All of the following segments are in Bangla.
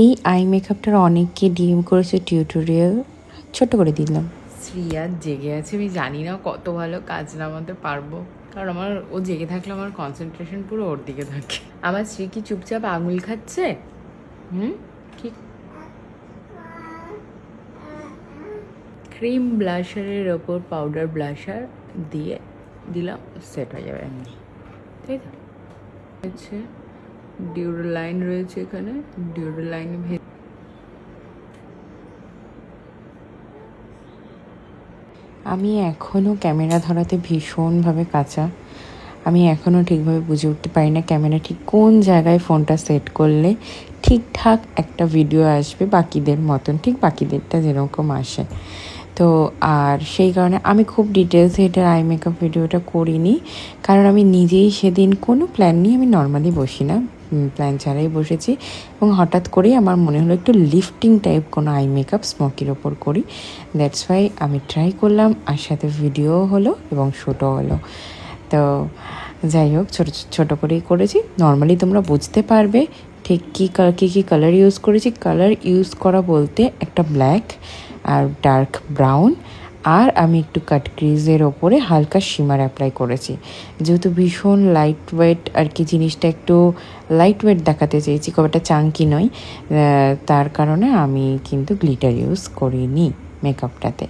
এই আই মেকআপটার অনেককে ডিএম করেছে টিউটোরিয়াল, ছোট করে দিলাম। শ্রিয়া জেগে আছে, আমি জানি না কত ভালো কাজ নামাতে পারবো, কারণ আমার ও জেগে থাকলে আমার কনসেন্ট্রেশন পুরো ওর দিকে থাকে। আমার শ্রী কি চুপচাপ আঙুল খাচ্ছে? কি ক্রিম ব্লাশারের ওপর পাউডার ব্লাশার দিয়ে দিলাম, সেট হয়ে যাবে এমনি, তাই তো? হচ্ছে ডিউরাল লাইন রয়েছে এখানে, ডিউরাল লাইনে আমি এখনও ক্যামেরা ধরাতে ভীষণভাবে কাঁচা। আমি এখনও ঠিকভাবে বুঝে উঠতে পারি না ক্যামেরা ঠিক কোন জায়গায় ফোনটা সেট করলে ঠিকঠাক একটা ভিডিও আসবে বাকিদের মতন, ঠিক বাকিদেরটা যেরকম আসে। তো আর সেই কারণে আমি খুব ডিটেলসে এটার আই মেকআপ ভিডিওটা করিনি, কারণ আমি নিজেই সেদিন কোনো প্ল্যান নিয়ে আমি নর্মালি বসি না, প্ল্যান ছাড়াই বসেছি। এবং হঠাৎ করেই আমার মনে হলো একটু লিফটিং টাইপ কোনো আই মেকআপ স্মোকির ওপর করি, দ্যাটস ওয়াই আমি ট্রাই করলাম, আর সাথে ভিডিও হলো এবং শ্যুটও হলো। তো যাই হোক, ছোটো করেই করেছি। নর্মালি তোমরা বুঝতে পারবে ঠিক কী কালার ইউজ করেছি। কালার ইউজ করা বলতে একটা ব্ল্যাক আর ডার্ক ব্রাউন, আর আমি একটু কাট ক্রিজের ওপরে হালকা শিমার অ্যাপ্লাই করেছি। যেহেতু ভীষণ লাইট ওয়েট আর কি, জিনিসটা একটু লাইট ওয়েট দেখাতে চেয়েছি, খুব একটা চাঙ্কি নয়, তার কারণে আমি কিন্তু গ্লিটার ইউজ করিনি মেকআপটাতে।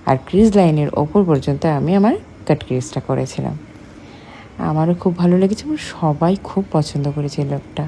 আর ক্রিজ লাইনের ওপর পর্যন্ত আমি আমার কাট ক্রিজটা করেছিলাম। আমারও খুব ভালো লেগেছে এবং সবাই খুব পছন্দ করেছে এই লুকটা।